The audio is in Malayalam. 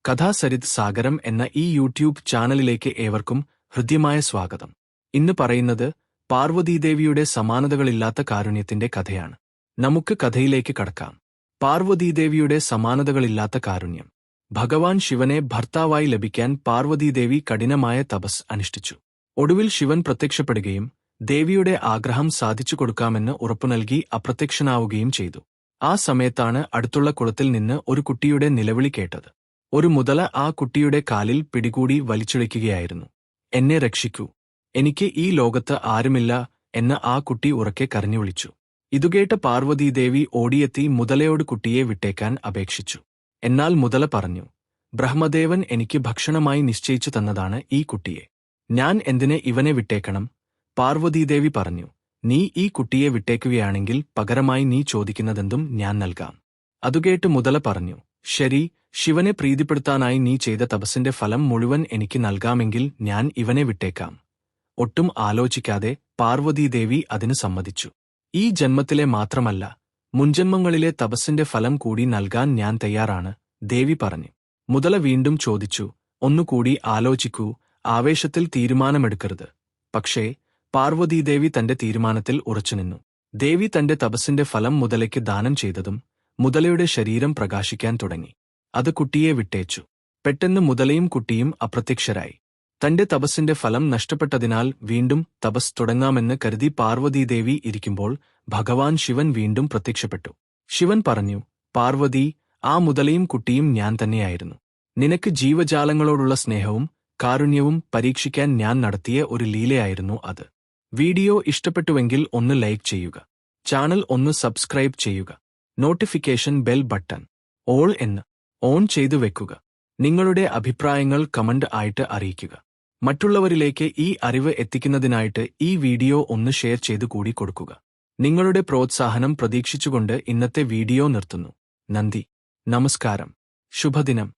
കഥാസരിത് സാഗരം എന്ന ഈ യൂട്യൂബ് ചാനലിലേക്ക് ഏവർക്കും ഹൃദ്യമായ സ്വാഗതം. ഇന്ന് പറയുന്നത് പാർവതീദേവിയുടെ സമാനതകളില്ലാത്ത കാരുണ്യത്തിന്റെ കഥയാണ്. നമുക്ക് കഥയിലേക്ക് കടക്കാം. പാർവതീദേവിയുടെ സമാനതകളില്ലാത്ത കാരുണ്യം. ഭഗവാൻ ശിവനെ ഭർത്താവായി ലഭിക്കാൻ പാർവതീദേവി കഠിനമായ തപസ് അനുഷ്ഠിച്ചു. ഒടുവിൽ ശിവൻ പ്രത്യക്ഷപ്പെടുകയും ദേവിയുടെ ആഗ്രഹം സാധിച്ചു കൊടുക്കാമെന്ന് ഉറപ്പുനൽകി അപ്രത്യക്ഷനാവുകയും ചെയ്തു. ആ സമയത്താണ് അടുത്തുള്ള കുളത്തിൽ നിന്ന് ഒരു കുട്ടിയുടെ നിലവിളി കേട്ടത്. ഒരു മുതല ആ കുട്ടിയുടെ കാലിൽ പിടികൂടി വലിച്ചിഴയ്ക്കുകയായിരുന്നു. എന്നെ രക്ഷിക്കൂ, എനിക്ക് ഈ ലോകത്ത് ആരുമില്ല എന്ന് ആ കുട്ടി ഉറക്കെ കരഞ്ഞു വിളിച്ചു. ഇതുകേട്ട പാർവതീദേവി ഓടിയെത്തി മുതലയോട് കുട്ടിയെ വിട്ടേക്കാൻ അപേക്ഷിച്ചു. എന്നാൽ മുതല പറഞ്ഞു, ബ്രഹ്മദേവൻ എനിക്ക് ഭക്ഷണമായി നിശ്ചയിച്ചു തന്നതാണ് ഈ കുട്ടിയെ. ഞാൻ എന്തിന് ഇവനെ വിട്ടേക്കണം? പാർവതീദേവി പറഞ്ഞു, നീ ഈ കുട്ടിയെ വിട്ടേക്കുകയാണെങ്കിൽ പകരമായി നീ ചോദിക്കുന്നതെന്തും ഞാൻ നൽകാം. അതുകേട്ട് മുതല പറഞ്ഞു, ശരി, ശിവനെ പ്രീതിപ്പെടുത്താനായി നീ ചെയ്ത തപസ്സിന്റെ ഫലം മുഴുവൻ എനിക്ക് നൽകാമെങ്കിൽ ഞാൻ ഇവനെ വിട്ടേക്കാം. ഒട്ടും ആലോചിക്കാതെ പാർവതീദേവി അതിന് സമ്മതിച്ചു. ഈ ജന്മത്തിലെ മാത്രമല്ല, മുൻജന്മങ്ങളിലെ തപസ്സിന്റെ ഫലം കൂടി നൽകാൻ ഞാൻ തയ്യാറാണ്, ദേവി പറഞ്ഞു. മുതല വീണ്ടും ചോദിച്ചു, ഒന്നുകൂടി ആലോചിക്കൂ, ആവേശത്തിൽ തീരുമാനമെടുക്കരുത്. പക്ഷേ പാർവതീദേവി തന്റെ തീരുമാനത്തിൽ ഉറച്ചുനിന്നു. ദേവി തന്റെ തപസ്സിന്റെ ഫലം മുതലയ്ക്ക് ദാനം ചെയ്തതും മുതലയുടെ ശരീരം പ്രകാശിക്കാൻ തുടങ്ങി. അത് കുട്ടിയെ വിട്ടേച്ചു. പെട്ടെന്ന് മുതലയും കുട്ടിയും അപ്രത്യക്ഷരായി. തന്റെ തപസ്സിന്റെ ഫലം നഷ്ടപ്പെട്ടതിനാൽ വീണ്ടും തപസ് തുടങ്ങാമെന്ന് കരുതി പാർവതീദേവി ഇരിക്കുമ്പോൾ ഭഗവാൻ ശിവൻ വീണ്ടും പ്രത്യക്ഷപ്പെട്ടു. ശിവൻ പറഞ്ഞു, പാർവതി, ആ മുതലയും കുട്ടിയും ഞാൻ തന്നെയായിരുന്നു. നിനക്ക് ജീവജാലങ്ങളോടുള്ള സ്നേഹവും കാരുണ്യവും പരീക്ഷിക്കാൻ ഞാൻ നടത്തിയ ഒരു ലീലയായിരുന്നു അത്. വീഡിയോ ഇഷ്ടപ്പെട്ടുവെങ്കിൽ ഒന്ന് ലൈക്ക് ചെയ്യുക, ചാനൽ ഒന്ന് സബ്സ്ക്രൈബ് ചെയ്യുക, നോട്ടിഫിക്കേഷൻ ബെൽ ബട്ടൺ ഓൾ എന്ന് ഓൺ ചെയ്തു വെക്കുക. നിങ്ങളുടെ അഭിപ്രായങ്ങൾ കമന്റ് ആയിട്ട് അറിയിക്കുക. മറ്റുള്ളവരിലേക്ക് ഈ അറിവ് എത്തിക്കുന്നതിനായിട്ട് ഈ വീഡിയോ ഒന്ന് ഷെയർ ചെയ്തു കൂടി കൊടുക്കുക. നിങ്ങളുടെ പ്രോത്സാഹനം പ്രതീക്ഷിച്ചുകൊണ്ട് ഇന്നത്തെ വീഡിയോ നിർത്തുന്നു. നന്ദി, നമസ്കാരം, ശുഭദിനം.